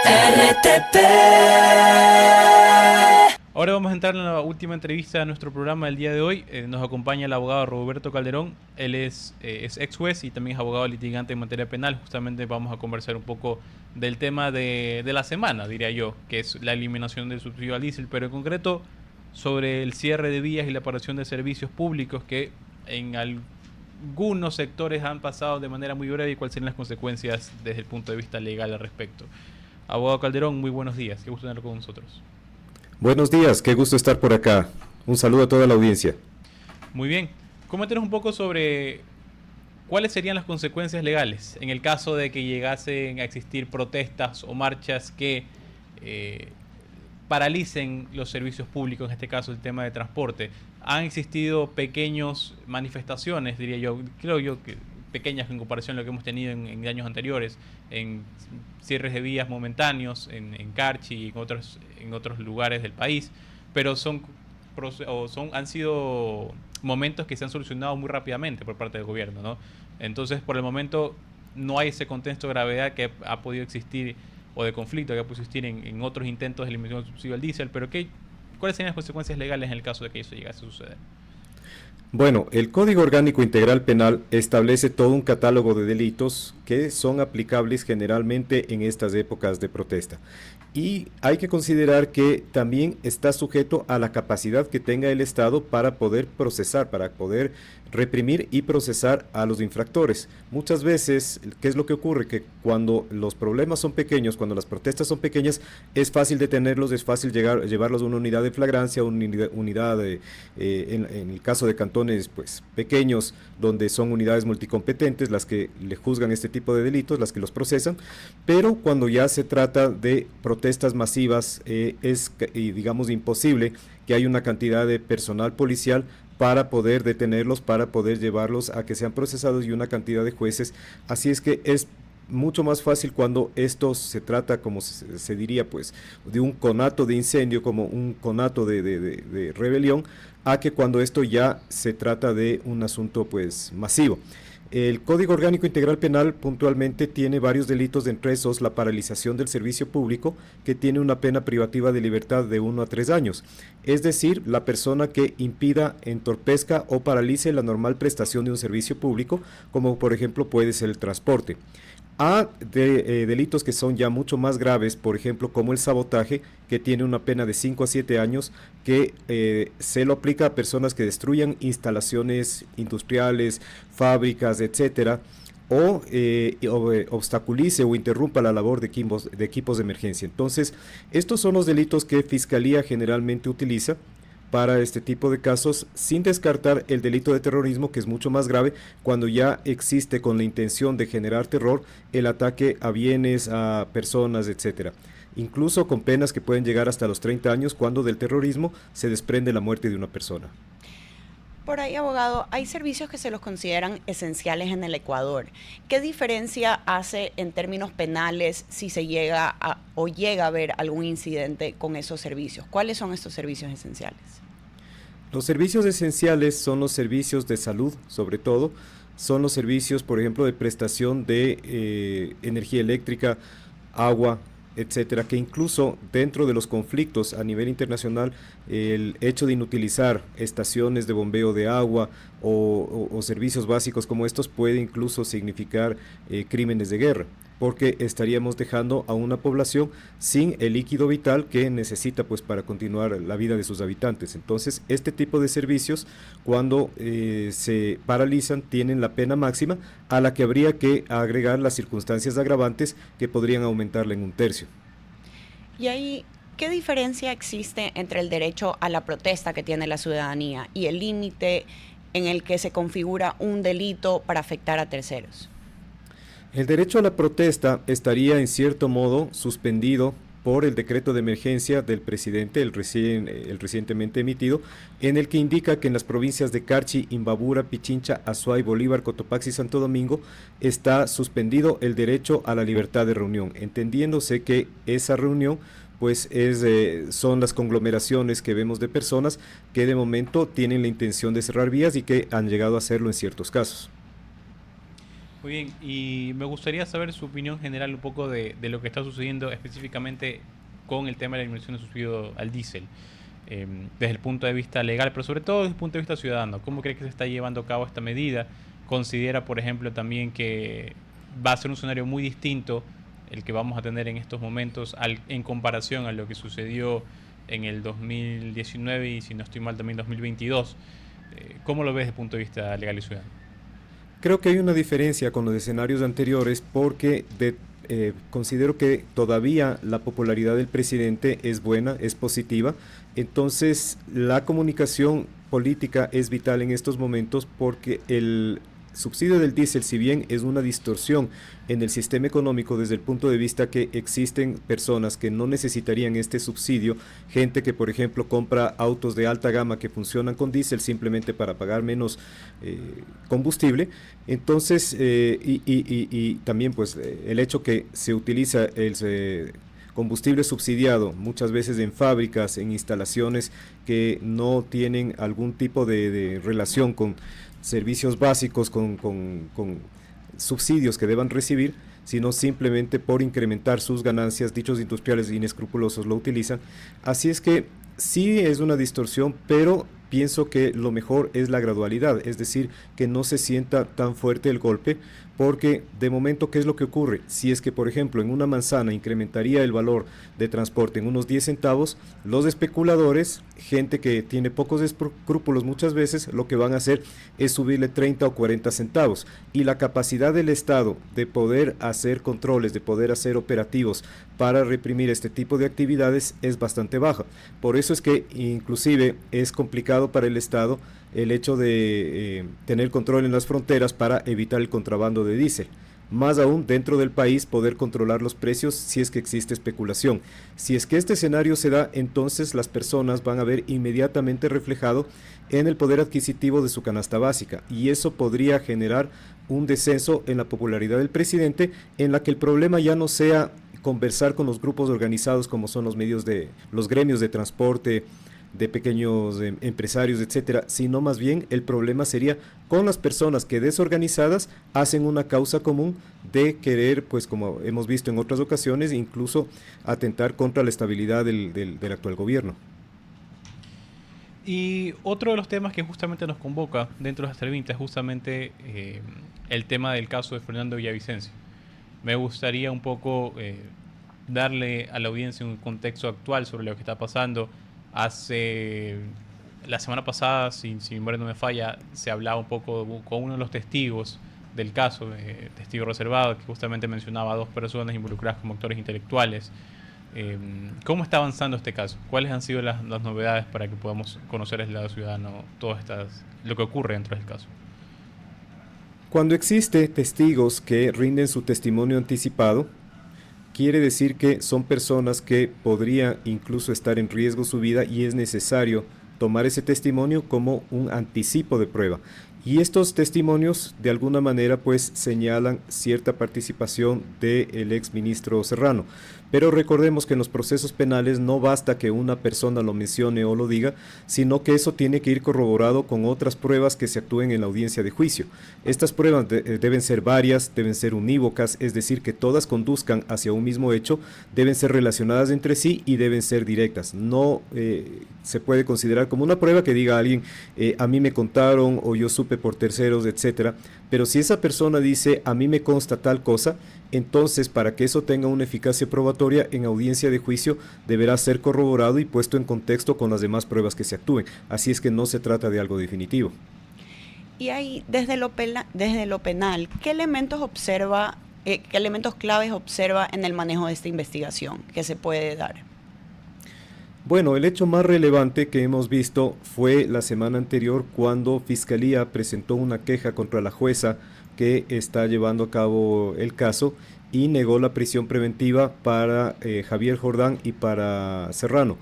RTP. Ahora vamos a entrar en la última entrevista de nuestro programa del día de hoy. Nos acompaña el abogado Roberto Calderón. Él es ex juez y también es abogado litigante en materia penal. Justamente vamos a conversar un poco del tema de la semana, diría yo, que es la eliminación del subsidio al diésel, pero en concreto sobre el cierre de vías y la aparición de servicios públicos que en algunos sectores han pasado de manera muy breve y cuáles serían las consecuencias desde el punto de vista legal al respecto. Abogado Calderón, muy buenos días. Qué gusto tenerlo con nosotros. Buenos días, qué gusto estar por acá. Un saludo a toda la audiencia. Muy bien. Coméntenos un poco sobre cuáles serían las consecuencias legales en el caso de que llegasen a existir protestas o marchas que paralicen los servicios públicos, en este caso el tema de transporte. Han existido pequeñas manifestaciones, diría yo, creo yo que pequeñas en comparación a lo que hemos tenido en años anteriores, en cierres de vías momentáneos, en Carchi y en otros lugares del país, pero han sido momentos que se han solucionado muy rápidamente por parte del gobierno, ¿no? Entonces, por el momento, no hay ese contexto de gravedad que ha podido existir o de conflicto que ha podido existir en otros intentos de eliminación del subsidio al diésel, pero ¿cuáles serían las consecuencias legales en el caso de que eso llegase a suceder? Bueno, el Código Orgánico Integral Penal establece todo un catálogo de delitos que son aplicables generalmente en estas épocas de protesta. Y hay que considerar que también está sujeto a la capacidad que tenga el Estado para poder procesar, para poder reprimir y procesar a los infractores. Muchas veces, ¿qué es lo que ocurre? Que cuando los problemas son pequeños, cuando las protestas son pequeñas, es fácil detenerlos, es fácil llevarlos a una unidad de flagrancia, una unidad en el caso de cantones pues pequeños, donde son unidades multicompetentes las que le juzgan este tipo de delitos, las que los procesan, pero cuando ya se trata de protestas masivas, es digamos imposible que haya una cantidad de personal policial para poder detenerlos, para poder llevarlos a que sean procesados y una cantidad de jueces. Así es que es mucho más fácil cuando esto se trata, como se diría, pues, de un conato de incendio, como un conato de rebelión, a que cuando esto ya se trata de un asunto, pues, masivo. El Código Orgánico Integral Penal puntualmente tiene varios delitos, entre esos la paralización del servicio público, que tiene una pena privativa de libertad de 1 a 3 años. Es decir, la persona que impida, entorpezca o paralice la normal prestación de un servicio público, como por ejemplo puede ser el transporte. A delitos que son ya mucho más graves, por ejemplo, como el sabotaje, que tiene una pena de 5 a 7 años, que se lo aplica a personas que destruyan instalaciones industriales, fábricas, etcétera, o obstaculice o interrumpa la labor de equipos de emergencia. Entonces, estos son los delitos que Fiscalía generalmente utiliza para este tipo de casos, sin descartar el delito de terrorismo, que es mucho más grave cuando ya existe con la intención de generar terror el ataque a bienes, a personas, etcétera. Incluso con penas que pueden llegar hasta los 30 años cuando del terrorismo se desprende la muerte de una persona. Por ahí, abogado, hay servicios que se los consideran esenciales en el Ecuador. ¿Qué diferencia hace en términos penales si se llega a haber algún incidente con esos servicios? ¿Cuáles son estos servicios esenciales? Los servicios esenciales son los servicios de salud, sobre todo, son los servicios, por ejemplo, de prestación de energía eléctrica, agua, etcétera, que incluso dentro de los conflictos a nivel internacional, el hecho de inutilizar estaciones de bombeo de agua o servicios básicos como estos puede incluso significar crímenes de guerra, porque estaríamos dejando a una población sin el líquido vital que necesita pues para continuar la vida de sus habitantes. Entonces, este tipo de servicios, cuando se paralizan, tienen la pena máxima a la que habría que agregar las circunstancias agravantes que podrían aumentarla en 1/3. Y ahí, ¿qué diferencia existe entre el derecho a la protesta que tiene la ciudadanía y el límite en el que se configura un delito para afectar a terceros? El derecho a la protesta estaría en cierto modo suspendido por el decreto de emergencia del presidente, el recientemente emitido, en el que indica que en las provincias de Carchi, Imbabura, Pichincha, Azuay, Bolívar, Cotopaxi y Santo Domingo está suspendido el derecho a la libertad de reunión, entendiéndose que esa reunión pues son las conglomeraciones que vemos de personas que de momento tienen la intención de cerrar vías y que han llegado a hacerlo en ciertos casos. Muy bien, y me gustaría saber su opinión general un poco de lo que está sucediendo específicamente con el tema de la eliminación de subsidio al diésel, desde el punto de vista legal, pero sobre todo desde el punto de vista ciudadano. ¿Cómo cree que se está llevando a cabo esta medida? ¿Considera, por ejemplo, también que va a ser un escenario muy distinto el que vamos a tener en estos momentos en comparación a lo que sucedió en el 2019 y, si no estoy mal, también 2022? ¿Cómo lo ves desde el punto de vista legal y ciudadano? Creo que hay una diferencia con los escenarios anteriores porque considero que todavía la popularidad del presidente es buena, es positiva. Entonces, la comunicación política es vital en estos momentos porque el subsidio del diésel, si bien es una distorsión en el sistema económico desde el punto de vista que existen personas que no necesitarían este subsidio, gente que por ejemplo compra autos de alta gama que funcionan con diésel simplemente para pagar menos combustible, entonces y también pues el hecho que se utiliza el combustible subsidiado muchas veces en fábricas, en instalaciones que no tienen algún tipo de relación con servicios básicos, con subsidios que deban recibir, sino simplemente por incrementar sus ganancias. Dichos industriales inescrupulosos lo utilizan. Así es que sí es una distorsión, pero pienso que lo mejor es la gradualidad, es decir, que no se sienta tan fuerte el golpe, porque de momento, ¿qué es lo que ocurre? Si es que, por ejemplo, en una manzana incrementaría el valor de transporte en unos 10 centavos, los especuladores, gente que tiene pocos escrúpulos muchas veces, lo que van a hacer es subirle 30 o 40 centavos. Y la capacidad del Estado de poder hacer controles, de poder hacer operativos para reprimir este tipo de actividades es bastante baja. Por eso es que inclusive es complicado para el Estado el hecho de tener control en las fronteras para evitar el contrabando de diésel. Más aún, dentro del país, poder controlar los precios si es que existe especulación. Si es que este escenario se da, entonces las personas van a ver inmediatamente reflejado en el poder adquisitivo de su canasta básica, y eso podría generar un descenso en la popularidad del presidente, en la que el problema ya no sea conversar con los grupos organizados como son los gremios de transporte, de pequeños empresarios, etcétera, sino más bien el problema sería con las personas que desorganizadas hacen una causa común de querer, pues como hemos visto en otras ocasiones, incluso atentar contra la estabilidad del actual gobierno. Y otro de los temas que justamente nos convoca dentro de esta entrevista es justamente el tema del caso de Fernando Villavicencio. Me gustaría un poco darle a la audiencia un contexto actual sobre lo que está pasando. La semana pasada, si mi memoria no me falla, se hablaba un poco con uno de los testigos del caso, testigo reservado, que justamente mencionaba a dos personas involucradas como actores intelectuales. ¿Cómo está avanzando este caso? ¿Cuáles han sido las novedades para que podamos conocer desde el lado ciudadano lo que ocurre dentro del caso? Cuando existe testigos que rinden su testimonio anticipado, quiere decir que son personas que podría incluso estar en riesgo su vida y es necesario tomar ese testimonio como un anticipo de prueba. Y estos testimonios de alguna manera pues señalan cierta participación del exministro Serrano. Pero recordemos que en los procesos penales no basta que una persona lo mencione o lo diga, sino que eso tiene que ir corroborado con otras pruebas que se actúen en la audiencia de juicio. Estas pruebas deben ser varias, deben ser unívocas, es decir, que todas conduzcan hacia un mismo hecho, deben ser relacionadas entre sí y deben ser directas. No se puede considerar como una prueba que diga a alguien, a mí me contaron o yo supe por terceros, etcétera. Pero si esa persona dice, a mí me consta tal cosa, entonces para que eso tenga una eficacia probatoria en audiencia de juicio deberá ser corroborado y puesto en contexto con las demás pruebas que se actúen. Así es que no se trata de algo definitivo. Y ahí, desde lo penal, ¿qué elementos claves observa en el manejo de esta investigación que se puede dar? Bueno, el hecho más relevante que hemos visto fue la semana anterior cuando Fiscalía presentó una queja contra la jueza que está llevando a cabo el caso y negó la prisión preventiva para Javier Jordán y para Serrano.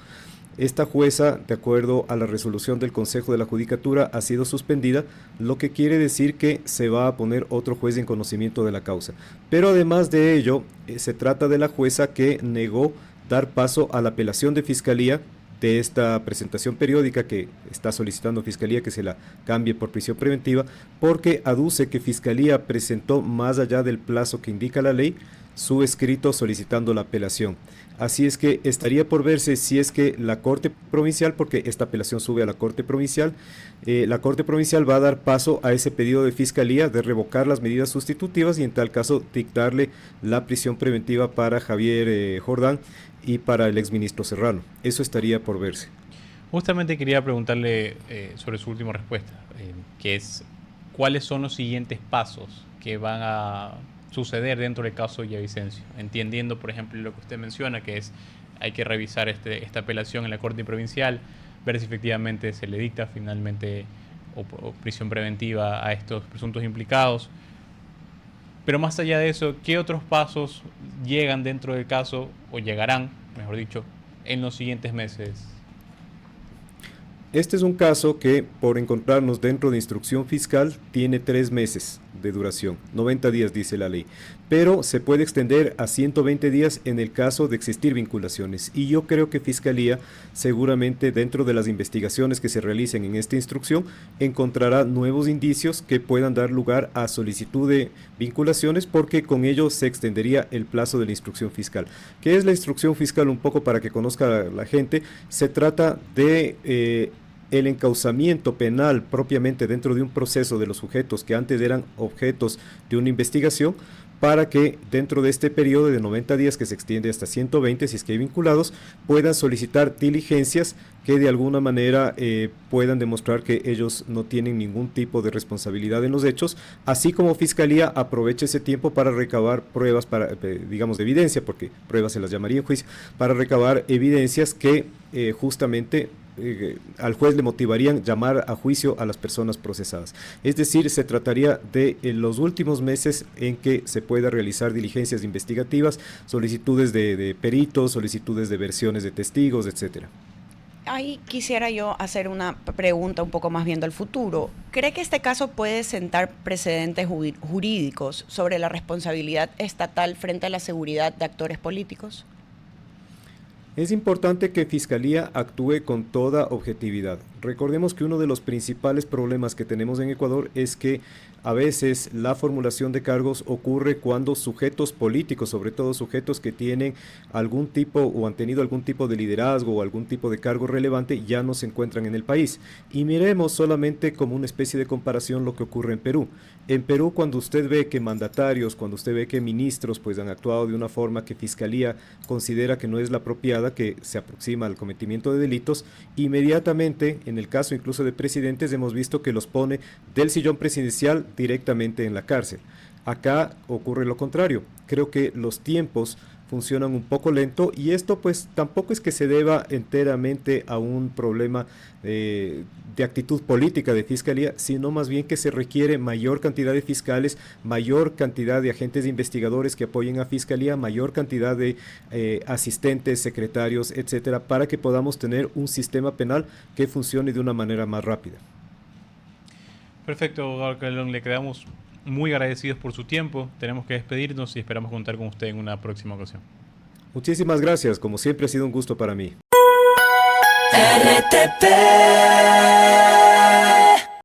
Esta jueza, de acuerdo a la resolución del Consejo de la Judicatura, ha sido suspendida, lo que quiere decir que se va a poner otro juez en conocimiento de la causa. Pero además de ello, se trata de la jueza que negó dar paso a la apelación de Fiscalía de esta presentación periódica que está solicitando Fiscalía que se la cambie por prisión preventiva, porque aduce que Fiscalía presentó, más allá del plazo que indica la ley, su escrito solicitando la apelación. Así es que estaría por verse si es que la Corte Provincial, porque esta apelación sube a la Corte Provincial, la Corte Provincial va a dar paso a ese pedido de Fiscalía de revocar las medidas sustitutivas y en tal caso dictarle la prisión preventiva para Javier Jordán y para el exministro Serrano. Eso estaría por verse. Justamente quería preguntarle sobre su última respuesta, que es ¿cuáles son los siguientes pasos que van a suceder dentro del caso de Villavicencio? Entendiendo, por ejemplo, lo que usted menciona, que es hay que revisar esta apelación en la Corte Provincial, ver si efectivamente se le dicta finalmente o prisión preventiva a estos presuntos implicados. Pero más allá de eso, ¿qué otros pasos llegan dentro del caso, o llegarán, mejor dicho, en los siguientes meses? Este es un caso que, por encontrarnos dentro de instrucción fiscal, tiene 3 meses de duración, 90 días dice la ley, pero se puede extender a 120 días en el caso de existir vinculaciones. Y yo creo que Fiscalía, seguramente dentro de las investigaciones que se realicen en esta instrucción, encontrará nuevos indicios que puedan dar lugar a solicitud de vinculaciones, porque con ello se extendería el plazo de la instrucción fiscal. ¿Qué es la instrucción fiscal? Un poco para que conozca la gente, se trata de el encauzamiento penal propiamente dentro de un proceso de los sujetos que antes eran objetos de una investigación, para que dentro de este periodo de 90 días que se extiende hasta 120, si es que hay vinculados, puedan solicitar diligencias que de alguna manera puedan demostrar que ellos no tienen ningún tipo de responsabilidad en los hechos, así como Fiscalía aproveche ese tiempo para recabar pruebas, digamos de evidencia, porque pruebas se las llamaría en juicio, para recabar evidencias que justamente al juez le motivarían llamar a juicio a las personas procesadas. Es decir, se trataría de los últimos meses en que se pueda realizar diligencias investigativas, solicitudes de peritos, solicitudes de versiones de testigos, etcétera. Ahí quisiera yo hacer una pregunta un poco más viendo el futuro. ¿Cree que este caso puede sentar precedentes jurídicos sobre la responsabilidad estatal frente a la seguridad de actores políticos? Es importante que Fiscalía actúe con toda objetividad. Recordemos que uno de los principales problemas que tenemos en Ecuador es que a veces la formulación de cargos ocurre cuando sujetos políticos, sobre todo sujetos que tienen algún tipo o han tenido algún tipo de liderazgo o algún tipo de cargo relevante, ya no se encuentran en el país. Y miremos solamente como una especie de comparación lo que ocurre en Perú. En Perú, cuando usted ve que mandatarios, cuando usted ve que ministros pues han actuado de una forma que Fiscalía considera que no es la apropiada, que se aproxima al cometimiento de delitos, inmediatamente, en el caso incluso de presidentes, hemos visto que los pone del sillón presidencial directamente en la cárcel. Acá ocurre lo contrario. Creo que los tiempos funcionan un poco lento, y esto pues tampoco es que se deba enteramente a un problema de actitud política de Fiscalía, sino más bien que se requiere mayor cantidad de fiscales, mayor cantidad de agentes investigadores que apoyen a Fiscalía, mayor cantidad de asistentes, secretarios, etcétera, para que podamos tener un sistema penal que funcione de una manera más rápida. Perfecto, abogado Calderón, le quedamos muy agradecidos por su tiempo. Tenemos que despedirnos y esperamos contar con usted en una próxima ocasión. Muchísimas gracias, como siempre ha sido un gusto para mí. RTP